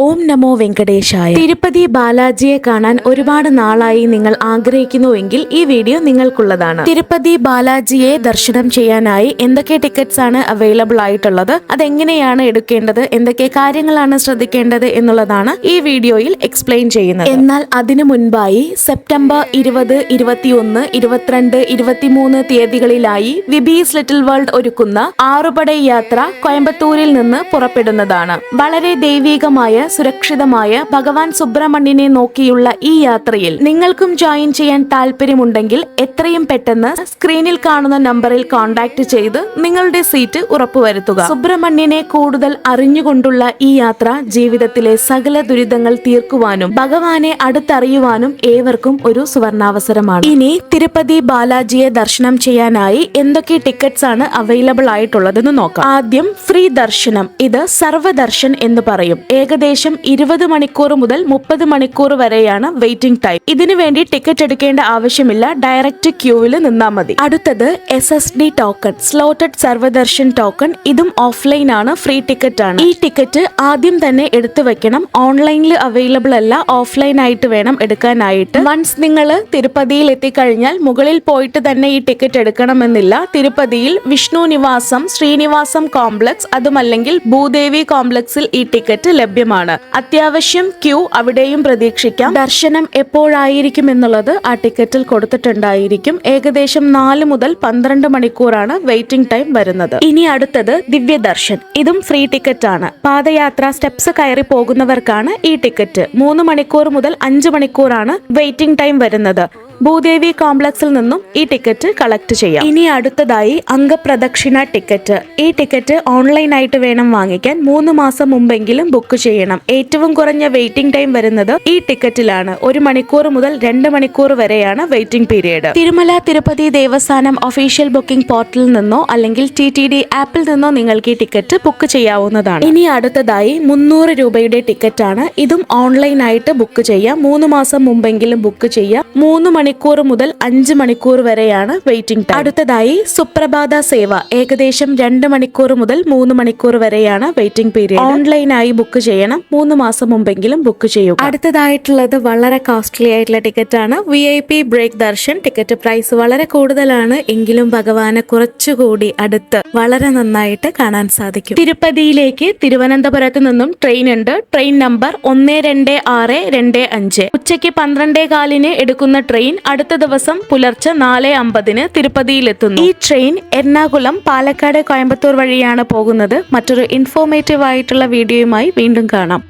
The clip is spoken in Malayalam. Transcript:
ഓം നമോ വെങ്കടേശായ. തിരുപ്പതി ബാലാജിയെ കാണാൻ ഒരുപാട് നാളായി നിങ്ങൾ ആഗ്രഹിക്കുന്നുവെങ്കിൽ ഈ വീഡിയോ നിങ്ങൾക്കുള്ളതാണ്. തിരുപ്പതി ബാലാജിയെ ദർശനം ചെയ്യാനായി എന്തൊക്കെ ടിക്കറ്റ്സ് ആണ് അവൈലബിൾ ആയിട്ടുള്ളത്, അതെങ്ങനെയാണ് എടുക്കേണ്ടത്, എന്തൊക്കെ കാര്യങ്ങളാണ് ശ്രദ്ധിക്കേണ്ടത് എന്നുള്ളതാണ് ഈ വീഡിയോയിൽ എക്സ്പ്ലെയിൻ ചെയ്യുന്നത്. എന്നാൽ അതിനു മുൻപായി സെപ്റ്റംബർ 20, 21, 22, 23 തീയതികളിലായി വിബീസ് ലിറ്റിൽ വേൾഡ് ഒരുക്കുന്ന ആറുപട യാത്ര കോയമ്പത്തൂരിൽ നിന്ന് പുറപ്പെടുന്നതാണ്. വളരെ ദൈവികമായ സുരക്ഷിതമായ ഭഗവാൻ സുബ്രഹ്മണ്യനെ നോക്കിയുള്ള ഈ യാത്രയിൽ നിങ്ങൾക്കും ജോയിൻ ചെയ്യാൻ താല്പര്യമുണ്ടെങ്കിൽ എത്രയും പെട്ടെന്ന് സ്ക്രീനിൽ കാണുന്ന നമ്പറിൽ കോൺടാക്ട് ചെയ്ത് നിങ്ങളുടെ സീറ്റ് ഉറപ്പുവരുത്തുക. സുബ്രഹ്മണ്യനെ കൂടുതൽ അറിഞ്ഞുകൊണ്ടുള്ള ഈ യാത്ര ജീവിതത്തിലെ സകല ദുരിതങ്ങൾ തീർക്കുവാനും ഭഗവാനെ അടുത്തറിയുവാനും ഏവർക്കും ഒരു സുവർണാവസരമാണ്. ഇനി തിരുപ്പതി ബാലാജിയെ ദർശനം ചെയ്യാനായി എന്തൊക്കെ ടിക്കറ്റ്സ് ആണ് അവൈലബിൾ ആയിട്ടുള്ളതെന്ന് നോക്കാം. ആദ്യം ഫ്രീ ദർശനം. ഇത് സർവദർശൻ എന്ന് പറയും. ഏകദേശം 20 മണിക്കൂർ മുതൽ 30 മണിക്കൂർ വരെയാണ് വെയിറ്റിംഗ് ടൈം. ഇതിനു വേണ്ടി ടിക്കറ്റ് എടുക്കേണ്ട ആവശ്യമില്ല, ഡയറക്റ്റ് ക്യൂവിൽ നിന്നാൽ മതി. അടുത്തത് SSD token, slotted Sarvadarshan token. ഇതും ഓഫ്ലൈൻ ആണ്, ഫ്രീ ടിക്കറ്റ് ആണ്. ഈ ടിക്കറ്റ് ആദ്യം തന്നെ എടുത്തു വെക്കണം. ഓൺലൈനിൽ അവൈലബിൾ അല്ല, ഓഫ്ലൈൻ ആയിട്ട് വേണം എടുക്കാനായിട്ട്. വൺസ് നിങ്ങൾ തിരുപ്പതിയിൽ എത്തിക്കഴിഞ്ഞാൽ മുകളിൽ പോയിട്ട് തന്നെ ഈ ടിക്കറ്റ് എടുക്കണമെന്നില്ല. തിരുപ്പതിയിൽ വിഷ്ണു നിവാസം, ശ്രീനിവാസം കോംപ്ലക്സ്, അതുമല്ലെങ്കിൽ ഭൂദേവി കോംപ്ലക്സിൽ ഈ ടിക്കറ്റ് ലഭ്യമാണ്. അത്യാവശ്യം ക്യൂ അവിടെയും പ്രതീക്ഷിക്കാം. ദർശനം എപ്പോഴായിരിക്കും എന്നുള്ളത് ആ ടിക്കറ്റിൽ കൊടുത്തിട്ടുണ്ടായിരിക്കും. ഏകദേശം 4 മുതൽ 12 മണിക്കൂറാണ് വെയിറ്റിംഗ് ടൈം വരുന്നത്. ഇനി അടുത്തത് ദിവ്യദർശൻ. ഇതും ഫ്രീ ടിക്കറ്റ് ആണ്. പാദയാത്ര സ്റ്റെപ്സ് കയറി പോകുന്നവർക്കാണ് ഈ ടിക്കറ്റ്. 3 മണിക്കൂർ മുതൽ 5 മണിക്കൂറാണ് വെയിറ്റിംഗ് ടൈം വരുന്നത്. ഭൂദേവി കോംപ്ലക്സിൽ നിന്നും ഈ ടിക്കറ്റ് കളക്ട് ചെയ്യാം. ഇനി അടുത്തതായി അംഗപ്രദക്ഷിണ ടിക്കറ്റ്. ഈ ടിക്കറ്റ് ഓൺലൈൻ ആയിട്ട് വേണം വാങ്ങിക്കാൻ. 3 മാസം മുമ്പെങ്കിലും ബുക്ക് ചെയ്യണം. ഏറ്റവും കുറഞ്ഞ വെയിറ്റിംഗ് ടൈം വരുന്നത് ഈ ടിക്കറ്റിലാണ്. 1 മണിക്കൂർ മുതൽ 2 മണിക്കൂർ വരെയാണ് waiting period. Tirumala Tirupati Devasthanam official booking പോർട്ടലിൽ നിന്നോ അല്ലെങ്കിൽ TTD ആപ്പിൽ നിന്നോ നിങ്ങൾക്ക് ഈ ടിക്കറ്റ് ബുക്ക് ചെയ്യാവുന്നതാണ്. ഇനി അടുത്തതായി 300 രൂപയുടെ ടിക്കറ്റ് ആണ്. ഇതും ഓൺലൈൻ ആയിട്ട് ബുക്ക് ചെയ്യാം. 3 മാസം മുമ്പെങ്കിലും ബുക്ക് ചെയ്യാം. 3 മണിക്കൂർ മുതൽ 5 മണിക്കൂർ വരെയാണ് വെയിറ്റിംഗ് ടൈം. അടുത്തതായി സുപ്രഭാത സേവ. ഏകദേശം 2 മണിക്കൂർ മുതൽ 3 മണിക്കൂർ വരെയാണ് വെയിറ്റിംഗ് പീരീഡ്. ഓൺലൈനായി ബുക്ക് ചെയ്യണം. 3 മാസം മുമ്പെങ്കിലും ബുക്ക് ചെയ്യുക. അടുത്തതായിട്ടുള്ളത് വളരെ കോസ്റ്റ്ലി ആയിട്ടുള്ള ടിക്കറ്റ് ആണ്. VIP break darshan. Ticket price വളരെ കൂടുതലാണ്, എങ്കിലും ഭഗവാനെ കുറച്ചുകൂടി അടുത്ത് വളരെ നന്നായിട്ട് കാണാൻ സാധിക്കും. തിരുപ്പതിയിലേക്ക് തിരുവനന്തപുരത്ത് നിന്നും ട്രെയിൻ ഉണ്ട്. Train number 12625. ഉച്ചയ്ക്ക് 12:15 എടുക്കുന്ന ട്രെയിൻ അടുത്ത ദിവസം പുലർച്ചെ 4:50 തിരുപ്പതിയിലെത്തുന്നു. ഈ ട്രെയിൻ എറണാകുളം, പാലക്കാട്, കോയമ്പത്തൂർ വഴിയാണ് പോകുന്നത്. മറ്റൊരു ഇൻഫോർമേറ്റീവ് ആയിട്ടുള്ള വീഡിയോയുമായി വീണ്ടും കാണാം.